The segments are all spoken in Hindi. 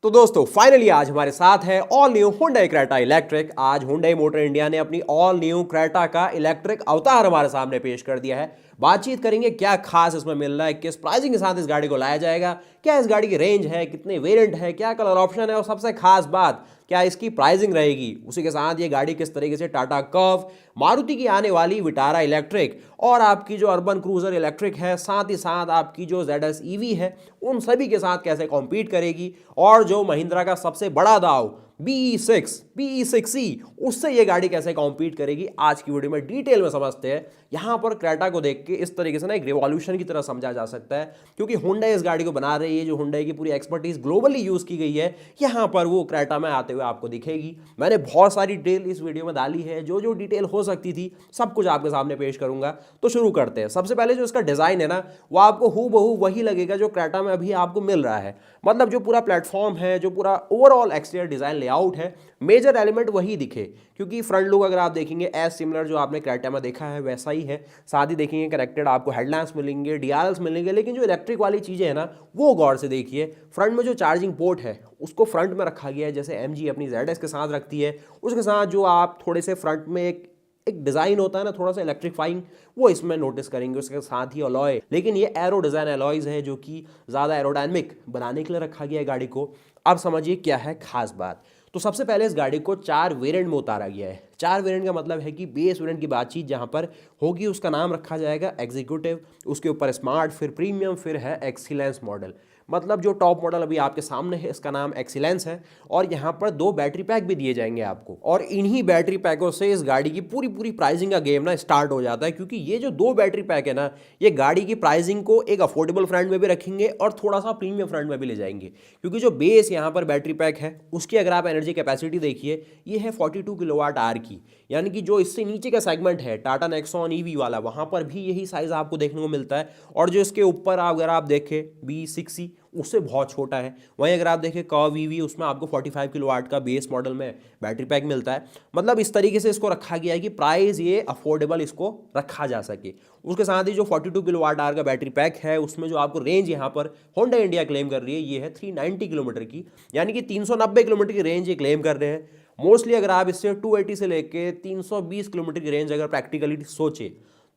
तो दोस्तों फाइनली आज हमारे साथ है all new Hyundai Creta electric. आज Hyundai मोटर इंडिया ने अपनी ऑल न्यू क्रेटा का इलेक्ट्रिक अवतार हमारे सामने पेश कर दिया है। बातचीत करेंगे क्या खास इसमें मिल रहा है, किस प्राइसिंग के साथ इस गाड़ी को लाया जाएगा, क्या इस गाड़ी की रेंज है, कितने वेरिएंट है, क्या कलर ऑप्शन है और सबसे खास बात क्या इसकी प्राइसिंग रहेगी। उसी के साथ ये गाड़ी किस तरीके से टाटा कर्व, मारुति की आने वाली विटारा इलेक्ट्रिक और आपकी जो अर्बन क्रूजर इलेक्ट्रिक है, साथ ही साथ आपकी जो ZS EV है, उन सभी के साथ कैसे कॉम्पीट करेगी। और जो महिंद्रा का सबसे बड़ा दाव BE6E उससे ये गाड़ी कैसे कॉम्पीट करेगी, आज की वीडियो में डिटेल में समझते हैं। यहां पर क्रेटा को देख के इस तरीके से ना एक रिवॉल्यूशन की तरह समझा जा सकता है, क्योंकि Hyundai इस गाड़ी को बना रही है। जो Hyundai की पूरी एक्सपर्टीज ग्लोबली यूज की गई है, यहां पर वो क्रेटा में आते हुए आपको दिखेगी। मैंने बहुत सारी डिटेल इस वीडियो में डाली है, जो जो डिटेल हो सकती थी सब कुछ आपके सामने पेश करूंगा। तो शुरू करते हैं। सबसे पहले जो इसका डिजाइन है ना, वो आपको हूबहू वही लगेगा जो क्रेटा में अभी आपको मिल रहा है। मतलब जो पूरा प्लेटफॉर्म है, जो पूरा ओवरऑल एक्सटीरियर डिजाइन लेआउट है, मेजर एलिमेंट वही दिखे। क्योंकि फ्रंट लुक अगर आप देखेंगे एज सिमिलर जो आपने क्रेटा में देखा है वैसा ही है। साथ ही देखेंगे कनेक्टेड आपको हेडलैम्प्स मिलेंगे, DRLs मिलेंगे, लेकिन जो इलेक्ट्रिक वाली चीज़ें हैं ना, वो गौर से देखिए। फ्रंट में जो चार्जिंग पोर्ट है उसको फ्रंट में रखा गया है, जैसे MG अपनी ZS के साथ रखती है। उसके साथ जो आप थोड़े से फ्रंट में एक डिजाइन होता है ना, थोड़ा सा इलेक्ट्रीफाइंग, वो इसमें नोटिस करेंगे। उसके साथ ही अलॉय, लेकिन ये एरो डिजाइन अलॉयज है जो कि ज़्यादा एरोडायनेमिक बनाने के लिए रखा गया है गाड़ी को। अब समझिए क्या है खास बात। तो सबसे पहले इस गाड़ी को 4 वेरिएंट में उतारा गया है। 4 वेरिएंट का मतलब है कि बेस वेरिएंट की बातचीत जहां पर होगी उसका नाम रखा जाएगा एग्जीक्यूटिव, उसके ऊपर स्मार्ट, फिर प्रीमियम, फिर है एक्सीलेंस मॉडल। मतलब जो टॉप मॉडल अभी आपके सामने है इसका नाम एक्सीलेंस है। और यहाँ पर 2 बैटरी पैक भी दिए जाएंगे आपको, और इन्हीं बैटरी पैकों से इस गाड़ी की पूरी पूरी प्राइसिंग का गेम ना स्टार्ट हो जाता है। क्योंकि ये जो 2 बैटरी पैक है ना, ये गाड़ी की प्राइसिंग को एक अफोर्डेबल फ्रंट में भी रखेंगे और थोड़ा सा प्रीमियम फ्रंट में भी ले जाएंगे। क्योंकि जो बेस यहाँ पर बैटरी पैक है उसकी अगर आप एनर्जी कैपेसिटी देखिए, ये है 42 किलोवाट आवर की। यानी कि जो इससे नीचे का सेगमेंट है टाटा नेक्सॉन EV वाला, वहाँ पर भी यही साइज आपको देखने को मिलता है। और जो इसके ऊपर अगर आप देखें BE6E, उससे बहुत छोटा है। वहीं अगर आप देखें कर्व EV, उसमें आपको 45 किलोवाट का बेस मॉडल में बैटरी पैक मिलता है। मतलब इस तरीके से इसको रखा गया है कि प्राइस ये अफोर्डेबल इसको रखा जा सके। उसके साथ ही जो 42 किलोवाट आवर का बैटरी पैक है, उसमें जो आपको रेंज यहाँ पर Hyundai इंडिया क्लेम कर रही है, ये है 390 किलोमीटर की। यानी कि 390 किलोमीटर की रेंज ये क्लेम कर रहे हैं। मोस्टली अगर आप इससे 280 से लेके 320 किलोमीटर की रेंज अगर प्रैक्टिकली सोचे,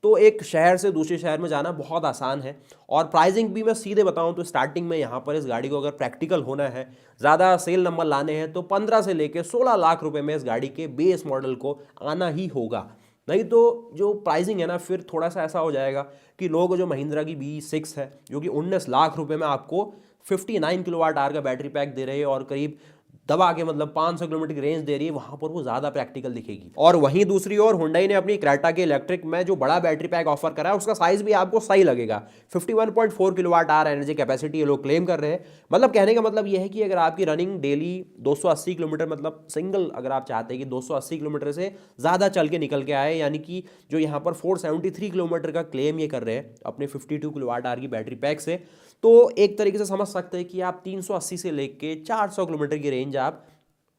तो एक शहर से दूसरे शहर में जाना बहुत आसान है। और प्राइसिंग भी मैं सीधे बताऊं तो स्टार्टिंग में यहाँ पर इस गाड़ी को अगर प्रैक्टिकल होना है, ज़्यादा सेल नंबर लाने हैं, तो 15 से लेकर 16 लाख रुपए में इस गाड़ी के बेस मॉडल को आना ही होगा। नहीं तो जो प्राइसिंग है ना, फिर थोड़ा सा ऐसा हो जाएगा कि लोग जो महिंद्रा की BE6 है, जो कि 19 लाख रुपए में आपको 59 किलोवाट आवर का बैटरी पैक दे रहे हैं और करीब दबा के मतलब 500 किलोमीटर की रेंज दे रही है, वहां पर वो ज्यादा प्रैक्टिकल दिखेगी। और वहीं दूसरी ओर Hyundai ने अपनी क्रेटा के इलेक्ट्रिक में जो बड़ा बैटरी पैक ऑफर करा है, उसका साइज भी आपको सही लगेगा। 51.4 किलोवाट आवर एनर्जी कैपेसिटी ये लोग क्लेम कर रहे हैं। मतलब कहने का मतलब ये है कि अगर आपकी रनिंग डेली 280 किलोमीटर, मतलब सिंगल अगर आप चाहते हैं कि 280 किलोमीटर से ज़्यादा चल के निकल के आए, यानी कि जो यहाँ पर 473 किलोमीटर का क्लेम ये कर रहे हैं अपने 52 किलोवाट आवर की बैटरी पैक से, तो एक तरीके से समझ सकते हैं कि आप 380 से लेके 400 किलोमीटर की रेंज आप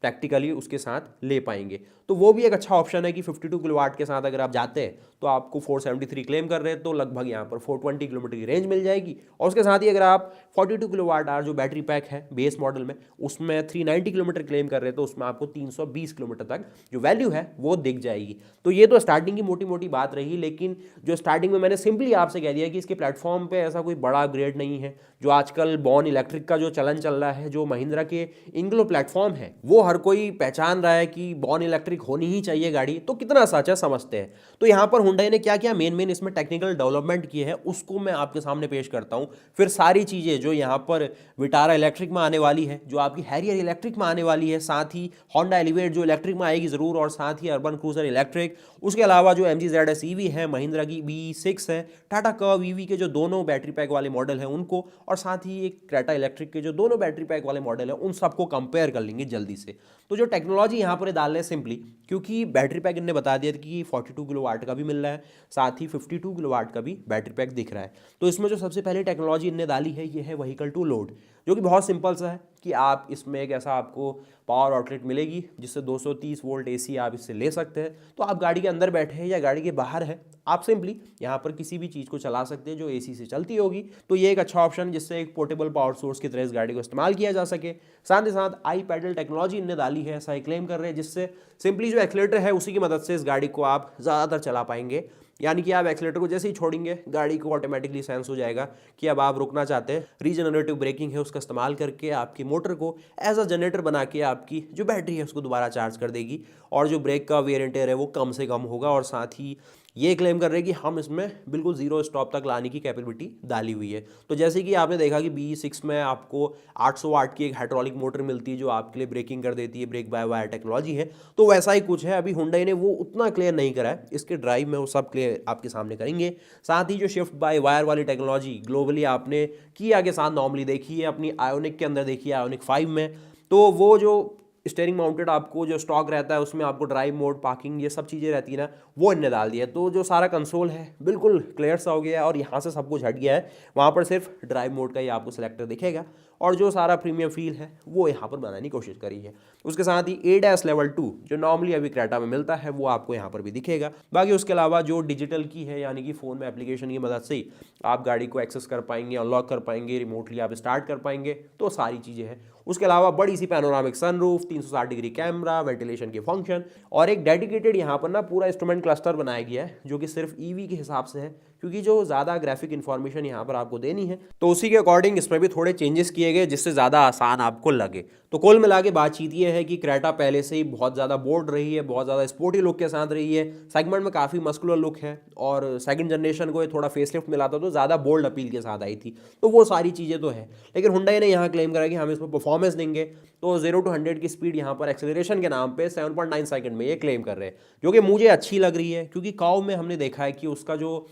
प्रैक्टिकली उसके साथ ले पाएंगे। तो वो भी एक अच्छा ऑप्शन है कि 52 किलोवाट के साथ अगर आप जाते हैं तो आपको 473 क्लेम कर रहे हैं, तो लगभग यहाँ पर 420 किलोमीटर की रेंज मिल जाएगी। और उसके साथ ही अगर आप 42 किलोवाट आवर जो बैटरी पैक है बेस मॉडल में, उसमें 390 किलोमीटर क्लेम कर रहे हैं, तो उसमें आपको 320 किलोमीटर तक जो वैल्यू है वो दिख जाएगी। तो ये तो स्टार्टिंग की मोटी मोटी बात रही, लेकिन जो स्टार्टिंग में मैंने सिंपली आपसे कह दिया कि इसके प्लेटफॉर्म पर ऐसा कोई बड़ा अपग्रेड नहीं है। जो आजकल बॉर्न इलेक्ट्रिक का जो चलन चल रहा है, जो महिंद्रा के इंग्लो प्लेटफॉर्म है, वो हर कोई पहचान रहा है कि बॉर्न इलेक्ट्रिक होनी ही चाहिए गाड़ी। तो कितना सच है समझते हैं। तो यहाँ पर Hyundai ने क्या क्या मेन इसमें टेक्निकल डेवलपमेंट किए हैं, उसको मैं आपके सामने पेश करता हूँ। फिर सारी चीज़ें जो यहाँ पर विटारा इलेक्ट्रिक में आने वाली है, जो आपकी हैरियर इलेक्ट्रिक में आने वाली है, साथ ही Honda एलिवेट जो इलेक्ट्रिक में आएगी ज़रूर, और साथ ही अर्बन क्रूजर इलेक्ट्रिक, उसके अलावा जो MG ZS EV है, महिंद्रा की BE6 है, टाटा कर्व EV के जो दोनों बैटरी पैक वाले मॉडल हैं उनको, और साथ ही एक क्रेटा इलेक्ट्रिक के जो दोनों बैटरी पैक वाले मॉडल हैं, उन सबको कंपेयर कर लेंगे जल्दी से। तो जो टेक्नोलॉजी यहाँ पर डाल रहे हैं सिंपली, क्योंकि बैटरी पैक इन्होंने बता दिया कि 42 किलोवाट का भी मिल रहा है, साथ ही 52 किलोवाट का भी बैटरी पैक दिख रहा है। तो इसमें जो सबसे पहले टेक्नोलॉजी इन्होंने डाली है, ये है व्हीकल टू लोड। जो कि बहुत सिंपल सा है कि आप इसमें एक ऐसा आपको पावर आउटलेट मिलेगी जिससे 230 वोल्ट एसी आप इससे ले सकते हैं। तो आप गाड़ी के अंदर बैठे हैं या गाड़ी के बाहर है, आप सिंपली यहाँ पर किसी भी चीज़ को चला सकते हैं जो एसी से चलती होगी। तो ये एक अच्छा ऑप्शन जिससे एक पोर्टेबल पावर सोर्स की तरह इस गाड़ी को इस्तेमाल किया जा सके। साथ ही साथ आई पैडल टेक्नोलॉजी इनने डाली है, ऐसा क्लेम कर रहे हैं, जिससे सिंपली जो एक्सीलरेटर है उसी की मदद से इस गाड़ी को आप ज़्यादातर चला पाएंगे। यानी कि आप एक्सीलरेटर को जैसे ही छोड़ेंगे गाड़ी को ऑटोमेटिकली सेंस हो जाएगा कि अब आप रुकना चाहते हैं। रीजनरेटिव ब्रेकिंग है उसका इस्तेमाल करके आपकी मोटर को एज अ जनरेटर बना के आपकी जो बैटरी है उसको दोबारा चार्ज कर देगी और जो ब्रेक का वेयर एंड टेयर है वो कम से कम होगा। और साथ ही ये क्लेम कर रहे हैं कि हम इसमें बिल्कुल जीरो स्टॉप तक लाने की कैपेबिलिटी डाली हुई है। तो जैसे कि आपने देखा कि BE6 में आपको 800 वाट की एक हाइड्रोलिक मोटर मिलती है जो आपके लिए ब्रेकिंग कर देती है, ब्रेक बाय वायर टेक्नोलॉजी है, तो वैसा ही कुछ है। अभी हुंडई ने वो उतना क्लियर नहीं करा है, इसके ड्राइव में वो सब क्लियर आपके सामने करेंगे। साथ ही जो शिफ्ट बाय वायर वाली टेक्नोलॉजी ग्लोबली आपने किया के साथ नॉर्मली देखी है, अपनी आयोनिक के अंदर देखी है, आयोनिक 5 में, तो वो जो स्टेयरिंग माउंटेड आपको जो स्टॉक रहता है उसमें आपको ड्राइव मोड, पार्किंग, ये सब चीज़ें रहती है ना, वो इनने डाल दिया है। तो जो सारा कंसोल है बिल्कुल क्लियर सा हो गया है और यहाँ से सब कुछ हट गया है। वहाँ पर सिर्फ ड्राइव मोड का ही आपको सेलेक्टर दिखेगा और जो सारा प्रीमियम फील है वो यहाँ पर बनाने की कोशिश करी है। उसके साथ ही ADAS लेवल 2 जो नॉर्मली अभी क्रेटा में मिलता है वो आपको यहाँ पर भी दिखेगा। बाकी उसके अलावा जो डिजिटल की है, यानी कि फ़ोन में एप्लीकेशन की मदद से आप गाड़ी को एक्सेस कर पाएंगे, अनलॉक कर पाएंगे, रिमोटली आप स्टार्ट कर पाएंगे, तो सारी चीज़ें हैं। उसके अलावा बड़ी सी panoramic sunroof, 360 degree camera, ventilation के फंक्शन और एक डेडिकेटेड यहाँ पर ना पूरा इंस्ट्रूमेंट क्लस्टर बनाया गया है जो कि सिर्फ EV के हिसाब से है, क्योंकि जो ज़्यादा ग्राफिक इन्फॉर्मेशन यहाँ पर आपको देनी है तो उसी के अकॉर्डिंग इसमें भी थोड़े चेंजेस किए गए जिससे ज़्यादा आसान आपको लगे। तो कुल मिला के बातचीत ये है कि क्रेटा पहले से ही बहुत ज़्यादा बोल्ड रही है, बहुत ज़्यादा स्पोर्टी लुक के साथ रही है, सेगमेंट में काफ़ी मस्कुलर लुक है और सेकंड जनरेशन को ये थोड़ा फेसलिफ्ट मिला था तो ज़्यादा बोल्ड अपील के साथ आई थी। तो वो सारी चीज़ें तो है, लेकिन हुंडई ने यहाँ क्लेम करा कि हम इसमें परफॉर्मेंस देंगे। तो 0 to 100 की स्पीड यहाँ पर एक्सेलरेशन के नाम पे 7.9 सेकंड में ये क्लेम कर रहे हैं, जो कि मुझे अच्छी लग रही है, क्योंकि काऊ में हमने देखा है कि उसका जो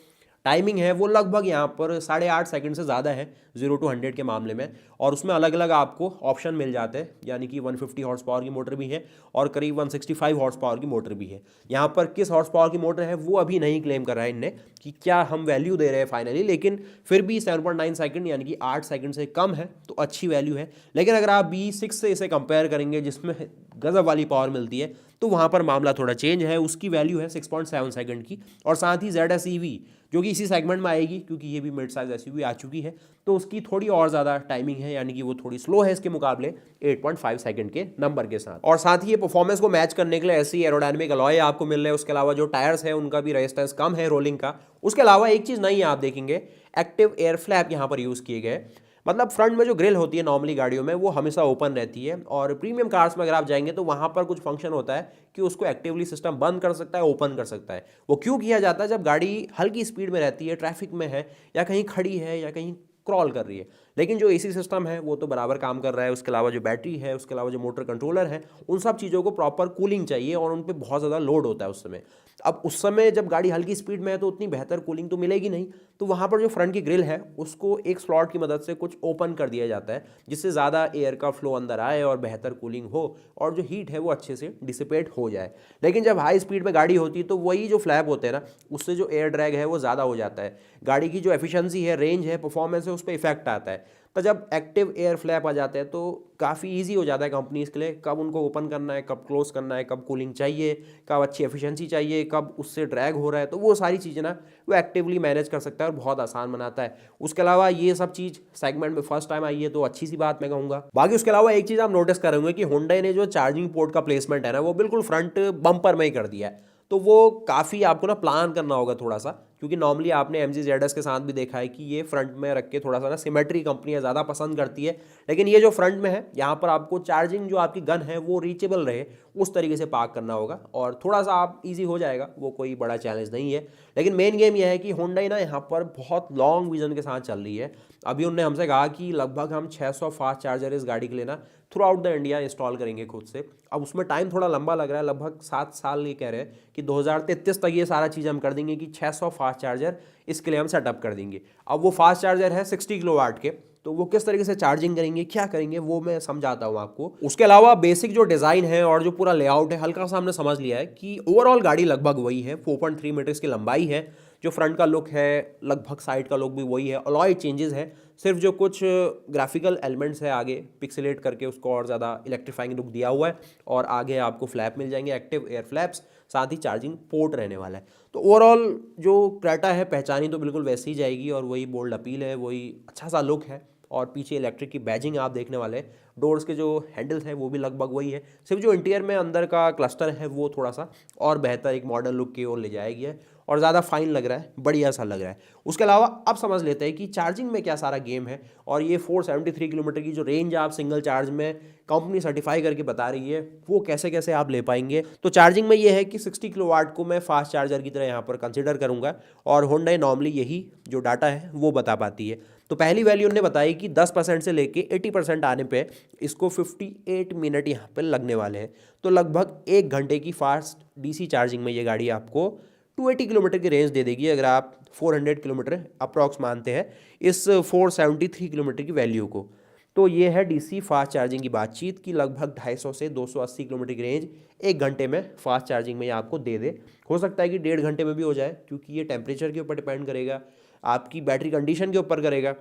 टाइमिंग है वो लगभग यहाँ पर 8.5 सेकंड से ज़्यादा है 0 to 100 के मामले में। और उसमें अलग अलग आपको ऑप्शन मिल जाते हैं, यानी कि 150 हॉर्स पावर की मोटर भी है और करीब 165 हॉर्स पावर की मोटर भी है। यहाँ पर किस हॉर्स पावर की मोटर है वो अभी नहीं क्लेम कर रहा है इनने कि क्या हम वैल्यू दे रहे हैं फाइनली, लेकिन फिर भी 7.9 सेकंड यानी कि 8 सेकंड से कम है तो अच्छी वैल्यू है। लेकिन अगर आप BE6 से इसे कंपेयर करेंगे जिसमें गजब वाली पावर मिलती है तो वहाँ पर मामला थोड़ा चेंज है। उसकी वैल्यू है 6.7 सेकंड की। और साथ ही ZS EV जो कि इसी सेगमेंट में आएगी, क्योंकि ये भी मिड साइज SUV आ चुकी है, तो उसकी थोड़ी और ज़्यादा टाइमिंग है, यानी कि वो थोड़ी स्लो है इसके मुकाबले 8.5 सेकंड के नंबर के साथ। और साथ ही ये परफॉर्मेंस को मैच करने के लिए ऐसी एरोडायनेमिक अलॉय आपको मिल रहे हैं। उसके अलावा जो टायर्स है उनका भी रेजिस्टेंस कम है रोलिंग का। उसके अलावा एक चीज़ नई आप देखेंगे, एक्टिव एयर फ्लैप यहाँ पर यूज़ किए गए। मतलब फ्रंट में जो ग्रिल होती है नॉर्मली गाड़ियों में वो हमेशा ओपन रहती है, और प्रीमियम कार्स में अगर आप जाएंगे तो वहाँ पर कुछ फंक्शन होता है कि उसको एक्टिवली सिस्टम बंद कर सकता है, ओपन कर सकता है। वो क्यों किया जाता है? जब गाड़ी हल्की स्पीड में रहती है, ट्रैफिक में है, या कहीं खड़ी है, या कहीं क्रॉल कर रही है। लेकिन जो AC सिस्टम है वो तो बराबर काम कर रहा है। उसके अलावा जो बैटरी है, उसके अलावा जो मोटर कंट्रोलर है, उन सब चीज़ों को प्रॉपर कूलिंग चाहिए और उन पर बहुत ज़्यादा लोड होता है उस समय। अब उस समय जब गाड़ी हल्की स्पीड में है तो उतनी बेहतर कूलिंग तो मिलेगी नहीं, तो वहाँ पर जो फ्रंट की ग्रिल है उसको एक स्लॉट की मदद से कुछ ओपन कर दिया जाता है, जिससे ज़्यादा एयर का फ्लो अंदर आए और बेहतर कूलिंग हो और जो हीट है वो अच्छे से डिसिपेट हो जाए। लेकिन जब हाई स्पीड में गाड़ी होती है तो वही जो फ्लैप होते हैं ना, उससे जो एयर ड्रैग है वो ज़्यादा हो जाता है, गाड़ी की जो एफिशिएंसी है, रेंज है, परफॉर्मेंस है, उस पर इफेक्ट आता है। तो जब एक्टिव एयर फ्लैप आ जाते हैं तो काफ़ी इजी हो जाता है कंपनीज के लिए, कब उनको ओपन करना है, कब क्लोज करना है, कब कूलिंग चाहिए, कब अच्छी एफिशिएंसी चाहिए, कब उससे ड्रैग हो रहा है, तो वो सारी चीज़ें ना वो एक्टिवली मैनेज कर सकता है और बहुत आसान बनाता है। उसके अलावा ये सब चीज़ सेगमेंट में फर्स्ट टाइम आई है तो अच्छी सी बात मैं कहूँगा। बाकी उसके अलावा एक चीज़ आप नोटिस करेंगे कि हुंडई ने जो चार्जिंग पोर्ट का प्लेसमेंट है ना वो बिल्कुल फ्रंट बम्पर में ही कर दिया है। तो वो काफ़ी आपको ना प्लान करना होगा थोड़ा सा, क्योंकि नॉर्मली आपने MG ZS के साथ भी देखा है कि ये फ्रंट में रख के थोड़ा सा ना सिमेट्री कंपनियां ज़्यादा पसंद करती है। लेकिन ये जो फ्रंट में है यहाँ पर आपको चार्जिंग जो आपकी गन है वो रीचेबल रहे उस तरीके से पार्क करना होगा और थोड़ा सा आप इजी हो जाएगा, वो कोई बड़ा चैलेंज नहीं है। लेकिन मेन गेम यह है कि हुंडई ना यहाँ पर बहुत लॉन्ग विजन के साथ चल रही है। अभी उन्होंने हमसे कहा कि लगभग हम 600 फास्ट चार्जर इस गाड़ी के लिए ना through out the India install करेंगे खुद से। अब उसमें टाइम थोड़ा लंबा लग रहा है, लगभग 7 साल ये कह रहे हैं कि 2033 तक ये सारा चीज़ हम कर देंगे कि 600 फास्ट चार्जर इसके लिए हम सेटअप कर देंगे। अब वो फास्ट चार्जर है 60 किलोवाट के, तो वो किस तरीके से चार्जिंग करेंगे, क्या करेंगे, वो मैं समझाता हूँ आपको। उसके अलावा बेसिक जो डिज़ाइन है और जो पूरा लेआउट है हल्का सा हमने समझ लिया है कि ओवरऑल गाड़ी लगभग वही है। 4.3 मीटर्स की लंबाई है, जो फ्रंट का लुक है लगभग साइड का लुक भी वही है, अलॉय चेंजेस है, सिर्फ जो कुछ ग्राफिकल एलिमेंट्स है आगे पिक्सेलेट करके उसको और ज़्यादा इलेक्ट्रीफाइंग लुक दिया हुआ है, और आगे आपको फ्लैप मिल जाएंगे एक्टिव एयर फ्लैप्स, साथ ही चार्जिंग पोर्ट रहने वाला है। तो ओवरऑल जो क्रेटा है पहचानी तो बिल्कुल वैसे ही जाएगी, और वही बोल्ड अपील है, वही अच्छा सा लुक है, और पीछे इलेक्ट्रिक की बैजिंग आप देखने वाले हैं। डोर्स के जो हैंडल्स हैं वो भी लगभग वही है, सिर्फ जो इंटीरियर में अंदर का क्लस्टर है वो थोड़ा सा और बेहतर एक मॉडर्न लुक की ओर ले जाएगी है, और ज़्यादा फाइन लग रहा है, बढ़िया सा लग रहा है। उसके अलावा अब समझ लेते हैं कि चार्जिंग में क्या सारा गेम है, और ये 473 किलोमीटर की जो रेंज आप सिंगल चार्ज में कंपनी सर्टिफाई करके बता रही है वो कैसे कैसे आप ले पाएंगे। तो चार्जिंग में ये है कि 60 किलोवाट को मैं फास्ट चार्जर की तरह यहाँ पर कंसिडर करूँगा, और होंडा नॉर्मली यही जो डाटा है वो बता पाती है। तो पहली वैल्यू उन्होंने बताई कि 10% से लेके 80% आने पे इसको 58 मिनट यहाँ पे लगने वाले हैं। तो लगभग 1 घंटे की फास्ट डीसी चार्जिंग में ये गाड़ी आपको 280 किलोमीटर की रेंज दे देगी, अगर आप 400 किलोमीटर अप्रॉक्स मानते हैं इस 473 किलोमीटर की वैल्यू को। तो ये है डीसी फास्ट चार्जिंग की बातचीत की लगभग 250 से 280 किलोमीटर की रेंज 1 घंटे में फास्ट चार्जिंग में ये आपको दे दे। हो सकता है कि 1.5 घंटे में भी हो जाए, क्योंकि ये टेम्परेचर के ऊपर डिपेंड करेगा, आपकी बैटरी कंडीशन के ऊपर करेगा।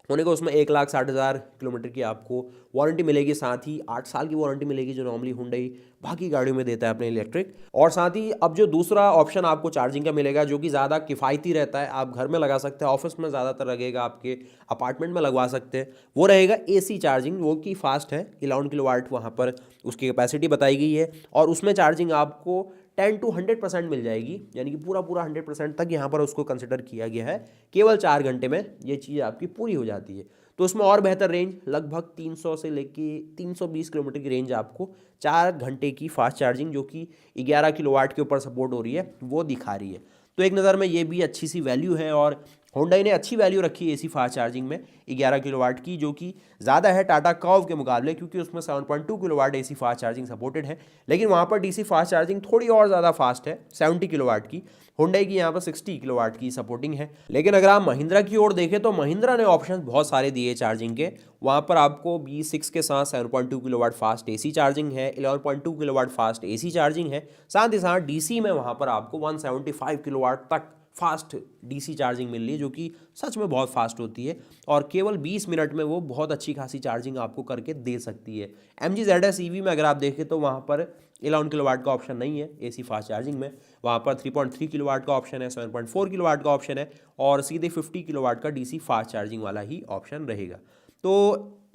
होने को उसमें 1,60,000 किलोमीटर की आपको वारंटी मिलेगी, साथ ही 8 साल की वारंटी मिलेगी जो नॉर्मली हुंडई बाकी गाड़ियों में देता है अपने इलेक्ट्रिक। और साथ ही अब जो दूसरा ऑप्शन आपको चार्जिंग का मिलेगा जो कि ज़्यादा किफ़ायती रहता है, आप घर में लगा सकते हैं, ऑफिस में ज़्यादातर लगेगा, आपके अपार्टमेंट में लगवा सकते हैं, वो रहेगा एसी चार्जिंग, वो की फास्ट है 11 किलोवाट वहाँ पर उसकी कैपेसिटी बताई गई है, और उसमें चार्जिंग आपको 10 to 100% मिल जाएगी, यानी कि पूरा 100% तक यहाँ पर उसको कंसिडर किया गया है। केवल 4 घंटे में ये चीज़ आपकी पूरी हो जाती है। तो उसमें और बेहतर रेंज लगभग 300 से लेके 320 किलोमीटर की रेंज आपको 4 घंटे की फास्ट चार्जिंग जो कि 11 किलोवाट के ऊपर सपोर्ट हो रही है वो दिखा रही है। तो एक नज़र में ये भी अच्छी सी वैल्यू है, और होंडा ने अच्छी वैल्यू रखी है एसी फास्ट चार्जिंग में 11 किलोवाट की, जो कि ज़्यादा है टाटा कर्व के मुकाबले, क्योंकि उसमें 7.2 kilowatt AC fast charging supported है। लेकिन वहाँ पर डीसी फास्ट चार्जिंग थोड़ी और ज़्यादा फास्ट है 70 किलोवाट की, होंडा की यहाँ पर 60 किलोवाट की सपोर्टिंग है। लेकिन अगर आप महिंद्रा की ओर देखें तो महिंद्रा ने ऑप्शन बहुत सारे दिए चार्जिंग के। वहाँ पर आपको B6 के साथ 7.2 किलोवाट फास्ट एसी चार्जिंग है, 11.2 किलोवाट फास्ट एसी चार्जिंग है, साथ ही साथ डीसी में वहाँ पर आपको 175 किलोवाट तक फास्ट डीसी चार्जिंग मिल रही है, जो कि सच में बहुत फास्ट होती है, और केवल 20 मिनट में वो बहुत अच्छी खासी चार्जिंग आपको करके दे सकती है। MG ZS EV में अगर आप देखें तो वहाँ पर 11 किलोवाट का ऑप्शन नहीं है एसी फास्ट चार्जिंग में, वहाँ पर 3.3 किलोवाट का ऑप्शन है, 7.4 किलोवाट का ऑप्शन है, और सीधे 50 किलोवाट का डीसी फास्ट चार्जिंग वाला ही ऑप्शन रहेगा। तो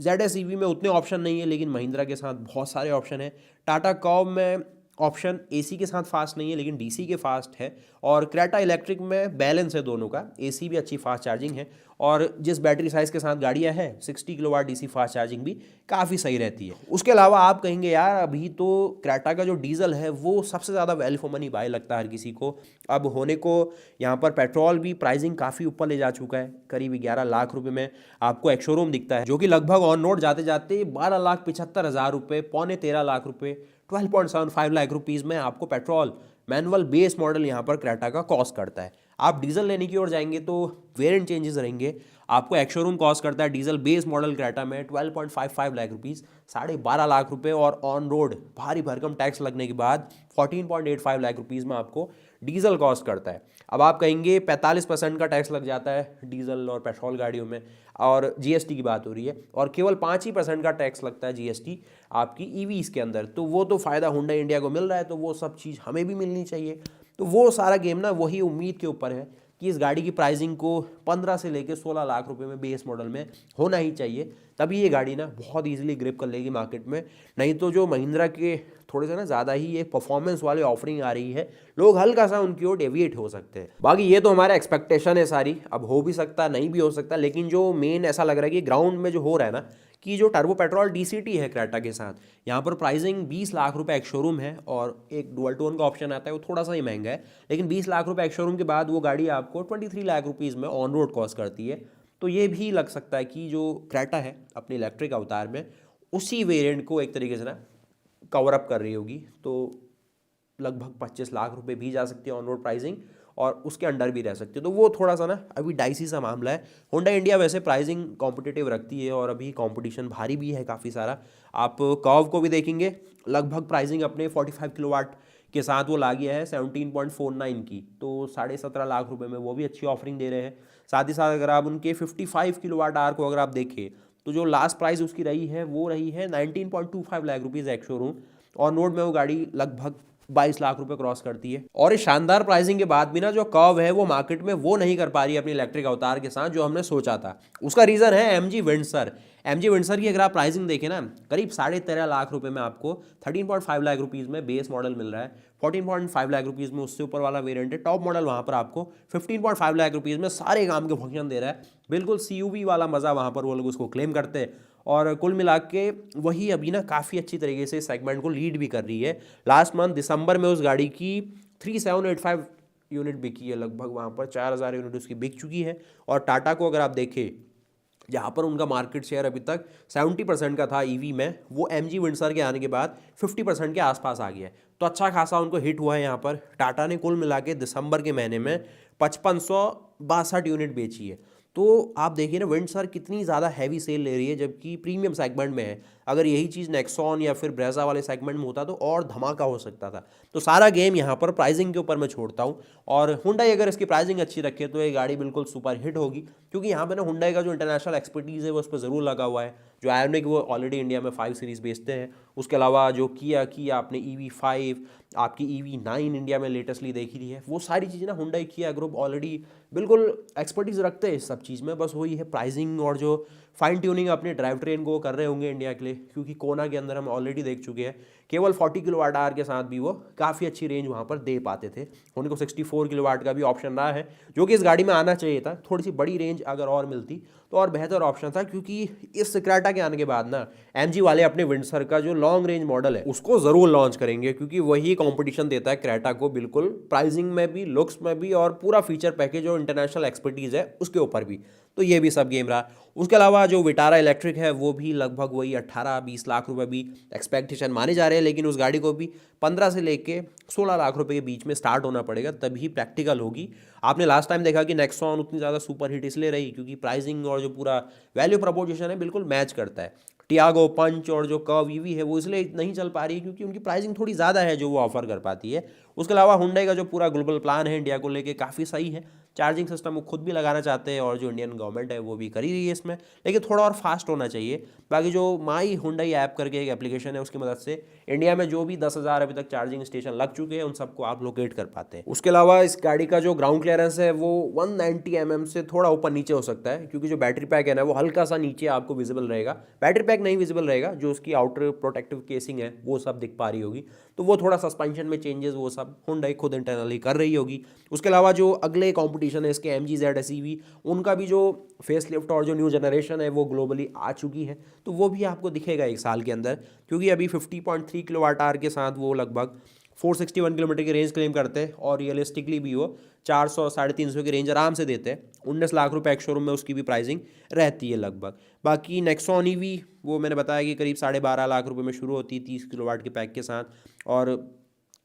ZS EV में उतने ऑप्शन नहीं है, लेकिन महिंद्रा के साथ बहुत सारे ऑप्शन है। टाटा कर्व में ऑप्शन एसी के साथ फास्ट नहीं है, लेकिन डीसी के फास्ट है, और क्रेटा इलेक्ट्रिक में बैलेंस है दोनों का, एसी भी अच्छी फास्ट चार्जिंग है, और जिस बैटरी साइज़ के साथ गाड़ियां हैं 60 किलोवाट डीसी फास्ट चार्जिंग भी काफ़ी सही रहती है। उसके अलावा आप कहेंगे यार अभी तो क्रेटा का जो डीजल है वो सबसे ज़्यादा वैल्यू फॉर मनी बाय लगता है हर किसी को। अब होने को यहाँ पर पेट्रोल भी प्राइसिंग काफ़ी ऊपर ले जा चुका है, करीब 11 लाख रुपये में आपको एक शोरूम दिखता है, जो कि लगभग ऑन रोड जाते जाते 12,75,000 रुपये, पौने 13 लाख रुपये, 12.75 लाख रुपीज़ में आपको पेट्रोल मैनुअल बेस मॉडल यहाँ पर क्रेटा का कॉस्ट करता है। आप डीजल लेने की ओर जाएंगे तो वेरिएंट चेंजेस रहेंगे, आपको एक्स शोरूम कॉस्ट करता है डीजल बेस मॉडल क्रेटा में 12.55 लाख रुपीज़, 12.5 लाख रुपये, और ऑन रोड भारी भरकम टैक्स लगने के बाद 14.85 लाख रुपीज़ में आपको डीजल कॉस्ट करता है। अब आप कहेंगे 45% का टैक्स लग जाता है डीजल और पेट्रोल गाड़ियों में, और जीएसटी की बात हो रही है, और केवल 5% का टैक्स लगता है जीएसटी आपकी ईवीज़ के अंदर। तो वो तो फ़ायदा हुंडई इंडिया को मिल रहा है, तो वो सब चीज़ हमें भी मिलनी चाहिए। तो वो सारा गेम ना वही उम्मीद के ऊपर है कि इस गाड़ी की प्राइसिंग को 15 से लेकर 16 लाख रुपए में बेस मॉडल में होना ही चाहिए, तभी ये गाड़ी ना बहुत इजीली ग्रिप कर लेगी मार्केट में। नहीं तो जो महिंद्रा के थोड़े से ना ज़्यादा ही एक परफॉर्मेंस वाली ऑफरिंग आ रही है, लोग हल्का सा उनकी ओर डेविएट हो सकते हैं। बाकी ये तो हमारा एक्सपेक्टेशन है सारी, अब हो भी सकता नहीं भी हो सकता, लेकिन जो मेन ऐसा लग रहा है कि ग्राउंड में जो हो रहा है ना कि जो टर्बो पेट्रोल डीसीटी है क्रेटा के साथ, यहाँ पर प्राइसिंग 20 लाख रुपए एक शोरूम है, और एक डुअल टोन का ऑप्शन आता है वो थोड़ा सा ही महंगा है, लेकिन 20 लाख रुपए एक शोरूम के बाद वो गाड़ी आपको 23 लाख रुपीज़ में ऑन रोड कॉस्ट करती है। तो ये भी लग सकता है कि जो क्रेटा है अपने इलेक्ट्रिक अवतार में उसी वेरिएंट को एक तरीके से ना कवर अप कर रही होगी, तो लगभग 25 लाख रुपए भी जा सकती है ऑन रोड प्राइसिंग, और उसके अंडर भी रह सकती है। तो वो थोड़ा सा ना अभी डाइसी सा मामला है। होंडा इंडिया वैसे प्राइसिंग कॉम्पिटिटिव रखती है, और अभी कंपटीशन भारी भी है काफ़ी सारा। आप कर्व को भी देखेंगे, लगभग प्राइसिंग अपने 45 किलोवाट के साथ वो ला गया है 17.49 की, तो 17.5 लाख रुपए में वो भी अच्छी ऑफरिंग दे रहे हैं। साथ ही साथ अगर आप उनके 55 किलोवाट आवर को अगर आप देखें तो जो लास्ट प्राइस उसकी रही है वो रही है 19.25 लाख रुपीज़ एक्स शोरूम, और नोट में वो गाड़ी लगभग 22 लाख रुपए क्रॉस करती है। और इस शानदार प्राइसिंग के बाद भी ना जो कर्व है वो मार्केट में वो नहीं कर पा रही है अपनी इलेक्ट्रिक अवतार के साथ जो हमने सोचा था। उसका रीज़न है एमजी विंडसर। एमजी विंडसर की अगर आप प्राइसिंग देखें ना, करीब 13.5 लाख रुपए में आपको 13.5 लाख रुपीज़ में बेस मॉडल मिल रहा है, 14.5 लाख रुपीज़ में उससे ऊपर वाला वेरिएंट है, टॉप मॉडल वहाँ पर आपको 15.5 लाख रुपीज़ में सारे काम के फंक्शन दे रहा है। बिल्कुल सीयूवी वाला मज़ा वहाँ पर वो लोग उसको क्लेम करते हैं। और कुल मिला के वही अभी ना काफ़ी अच्छी तरीके से सेगमेंट को लीड भी कर रही है। लास्ट मंथ दिसंबर में उस गाड़ी की 3785 यूनिट बिकी है, लगभग वहाँ पर 4000 यूनिट उसकी बिक चुकी है। और टाटा को अगर आप देखें, जहाँ पर उनका मार्केट शेयर अभी तक 70% का था ईवी में, वो एमजी विंडसर के आने के बाद 50% के आसपास आ गया है। तो अच्छा खासा उनको हिट हुआ है यहाँ पर। टाटा ने कुल मिला के दिसंबर के महीने में 5562 यूनिट बेची है। तो आप देखिए ना विंडसर कितनी ज़्यादा हैवी सेल ले रही है, जबकि प्रीमियम सेगमेंट में है। अगर यही चीज़ नेक्सॉन या फिर ब्रेजा वाले सेगमेंट में होता तो और धमाका हो सकता था। तो सारा गेम यहाँ पर प्राइसिंग के ऊपर मैं छोड़ता हूँ, और हुंडई अगर इसकी प्राइसिंग अच्छी रखे तो ये गाड़ी बिल्कुल सुपर हिट होगी, क्योंकि यहाँ पे ना हुंडई का जो इंटरनेशनल एक्सपर्टीज़ है वो उस पर ज़रूर लगा हुआ है। जो आयोनिक वो ऑलरेडी इंडिया में 5 सीरीज़ बेचते हैं, उसके अलावा जो किया आपने EV5, आपकी EV9 इंडिया में लेटेस्टली देखी थी है, वो सारी चीज़ें ना हुंडई किया ग्रुप ऑलरेडी बिल्कुल एक्सपर्टीज़ रखते हैं इस सब चीज़ में। बस वही है प्राइसिंग और जो फाइन ट्यूनिंग अपने ड्राइव ट्रेन को कर रहे होंगे इंडिया के लिए, क्योंकि कोना के अंदर हम ऑलरेडी देख चुके हैं केवल 40 किलोवाट आवर के साथ भी वो काफ़ी अच्छी रेंज वहाँ पर दे पाते थे। उनको 64 किलोवाट का भी ऑप्शन रहा है, जो कि इस गाड़ी में आना चाहिए था। थोड़ी सी बड़ी रेंज अगर और मिलती तो और बेहतर ऑप्शन था, क्योंकि इस क्रेटा के आने के बाद ना एमजी वाले अपने विंडसर का जो लॉन्ग रेंज मॉडल है उसको ज़रूर लॉन्च करेंगे, क्योंकि वही कंपटीशन देता है क्रेटा को, बिल्कुल प्राइसिंग में भी, लुक्स में भी, और पूरा फीचर पैकेज और इंटरनेशनल एक्सपर्टीज़ है उसके ऊपर भी। तो ये भी सब गेम रहा। उसके अलावा जो विटारा इलेक्ट्रिक है वो भी लगभग वही 18-20 लाख रुपए भी एक्सपेक्टेशन माने जा रहे हैं, लेकिन उस गाड़ी को भी 15 से लेके 16 लाख रुपए के बीच में स्टार्ट होना पड़ेगा, तभी प्रैक्टिकल होगी। आपने लास्ट टाइम देखा कि नेक्सॉन उतनी ज़्यादा सुपर हिट इसलिए रही क्योंकि प्राइसिंग और जो पूरा वैल्यू प्रपोजिशन है बिल्कुल मैच करता है। टियागो, पंच और जो कर्व ईवी है वो इसलिए नहीं चल पा रही है क्योंकि उनकी प्राइसिंग थोड़ी ज़्यादा है जो वो ऑफर कर पाती है। उसके अलावा हुंडई का जो पूरा ग्लोबल प्लान है इंडिया को लेके काफ़ी सही है। चार्जिंग सिस्टम वो खुद भी लगाना चाहते हैं और जो इंडियन गवर्नमेंट है वो भी कर ही रही है इसमें, लेकिन थोड़ा और फास्ट होना चाहिए। बाकी जो माई हुंडई ऐप करके एक एप्लीकेशन है उसकी मदद से इंडिया में जो भी 10,000 अभी तक चार्जिंग स्टेशन लग चुके हैं उन सबको आप लोकेट कर पाते हैं। उसके अलावा इस गाड़ी का जो ग्राउंड क्लियरेंस है वो 190 mm से थोड़ा ऊपर नीचे हो सकता है, क्योंकि जो बैटरी पैक है ना वो हल्का सा नीचे आपको विजिबल रहेगा। बैटरी पैक नहीं विजिबल रहेगा, जो उसकी आउटर प्रोटेक्टिव केसिंग है वो सब दिख पा रही होगी। तो वो थोड़ा सस्पेंशन में चेंजेस वो सब हुंडई खुद इंटरनली कर रही होगी। उसके अलावा जो अगले कंपटीशन है इसके MG ZS EV, उनका भी जो फेसलिफ्ट और जो न्यू जनरेशन है वो ग्लोबली आ चुकी है, तो वो भी आपको दिखेगा एक साल के अंदर, क्योंकि अभी 50.3 किलोवाट आवर के साथ वो लगभग 461 किलोमीटर की रेंज क्लेम करते हैं, और रियलिस्टिकली भी वो 400-350 की रेंज आराम से देते हैं। 19 लाख रुपए एक शोरूम में उसकी भी प्राइसिंग रहती है लगभग। बाकी नेक्सॉन EV वो मैंने बताया कि करीब 12.5 लाख रुपए में शुरू होती है 30 किलोवाट के पैक के साथ, और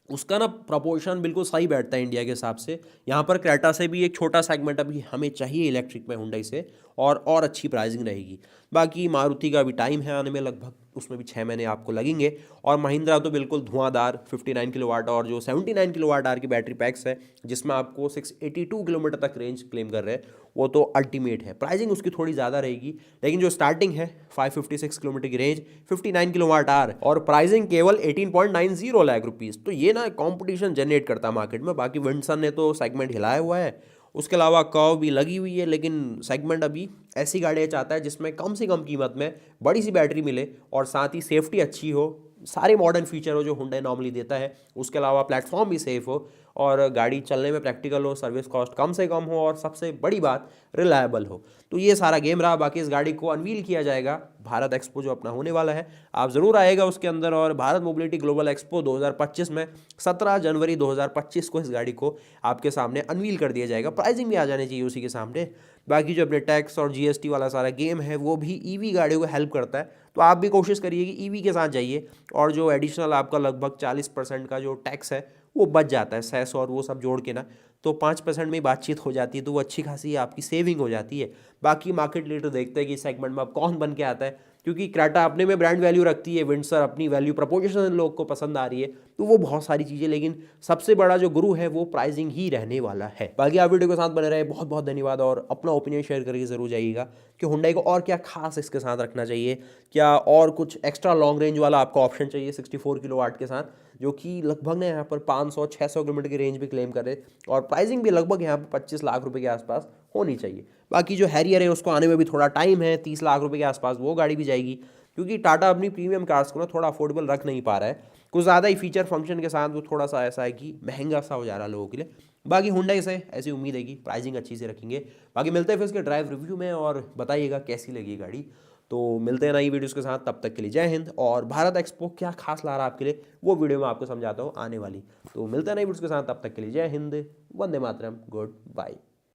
उसका ना प्रपोर्शन बिल्कुल सही बैठता है इंडिया के हिसाब से। यहाँ पर क्रेटा से भी एक छोटा सेगमेंट अभी हमें चाहिए इलेक्ट्रिक में हुंडई से, और अच्छी प्राइसिंग रहेगी। बाकी मारुति का भी टाइम है आने में, लगभग उसमें भी 6 महीने आपको लगेंगे। और महिंद्रा तो बिल्कुल धुआंधार 59 किलोवाट और जो 79 किलोवाट आवर की बैटरी पैक्स है, जिसमें आपको 682 किलोमीटर तक रेंज क्लेम कर रहे हैं, वो तो अल्टीमेट है। प्राइसिंग उसकी थोड़ी ज़्यादा रहेगी, लेकिन जो स्टार्टिंग है 556 किलोमीटर की रेंज, 59 किलोवाट आवर, और प्राइसिंग केवल 18.90 लाख रुपीज़। तो ये ना कॉम्पिटिशन जनरेट करता है मार्केट में। बाकी विंडसर ने तो सेगमेंट हिलाया हुआ है, उसके अलावा कर्व भी लगी हुई है, लेकिन सेगमेंट अभी ऐसी गाड़ियाँ चाहता है जिसमें कम से कम कीमत में बड़ी सी बैटरी मिले और साथ ही सेफ्टी अच्छी हो, सारे मॉडर्न फीचर हो जो हुंडई नॉर्मली देता है। उसके अलावा प्लेटफॉर्म भी सेफ हो और गाड़ी चलने में प्रैक्टिकल हो, सर्विस कॉस्ट कम से कम हो, और सबसे बड़ी बात रिलायबल हो। तो ये सारा गेम रहा। बाकी इस गाड़ी को अनवील किया जाएगा भारत एक्सपो जो अपना होने वाला है, आप ज़रूर आएगा उसके अंदर। और भारत मोबिलिटी ग्लोबल एक्सपो 2025 में 17 जनवरी 2025 को इस गाड़ी को आपके सामने अनवील कर दिया जाएगा। प्राइसिंग भी आ जानी चाहिए उसी के सामने। बाकी जो अपने टैक्स और GST वाला सारा गेम है वो भी EV गाड़ियों को हेल्प करता है, तो आप भी कोशिश करिए कि EV के साथ जाइए, और जो एडिशनल आपका लगभग 40% का जो टैक्स है वो बच जाता है, सेस और वो सब जोड़ के ना, तो 5% में बातचीत हो जाती है, तो वो अच्छी खासी आपकी सेविंग हो जाती है। बाकी मार्केट लीडर देखते हैं कि इस सेगमेंट में अब कौन बन के आता है, क्योंकि क्रेटा अपने में ब्रांड वैल्यू रखती है, विंडसर अपनी वैल्यू प्रपोजिशन लोग को पसंद आ रही है, तो वो बहुत सारी चीज़ें, लेकिन सबसे बड़ा जो गुरु है वो प्राइसिंग ही रहने वाला है। बाकी आप वीडियो के साथ बने रहे, बहुत बहुत धन्यवाद, और अपना ओपिनियन शेयर करके जरूर जाइएगा कि हुंडई को और क्या खास इसके साथ रखना चाहिए, क्या और कुछ एक्स्ट्रा लॉन्ग रेंज वाला आपको ऑप्शन चाहिए 64 किलोवाट के साथ, जो कि लगभग ना यहाँ पर 500-600 किलोमीटर की रेंज भी क्लेम कर रहे, और प्राइसिंग भी लगभग यहाँ पर 25 लाख रुपए के आसपास होनी चाहिए। बाकी जो हैरियर है उसको आने में भी थोड़ा टाइम है, 30 लाख रुपए के आसपास वो गाड़ी भी जाएगी, क्योंकि टाटा अपनी प्रीमियम कार्स को ना थोड़ा अफोर्डेबल रख नहीं पा रहा है, कुछ ज़्यादा ही फीचर फंक्शन के साथ वो थोड़ा सा ऐसा है कि महंगा सा हो जा रहा है लोगों के लिए। बाकी हुंडई से ऐसी उम्मीद है कि प्राइसिंग अच्छी से रखेंगे। बाकी मिलते हैं फिर इसके ड्राइव रिव्यू में, और बताइएगा कैसी लगी गाड़ी। तो मिलते हैं नई वीडियोस के साथ, तब तक के लिए जय हिंद। और भारत एक्सपो क्या खास ला रहा है आपके लिए वो वीडियो मैं आपको समझाता हूँ आने वाली। तो मिलते हैं नई वीडियोस के साथ, तब तक के लिए जय हिंद, वंदे मातरम, गुड बाय।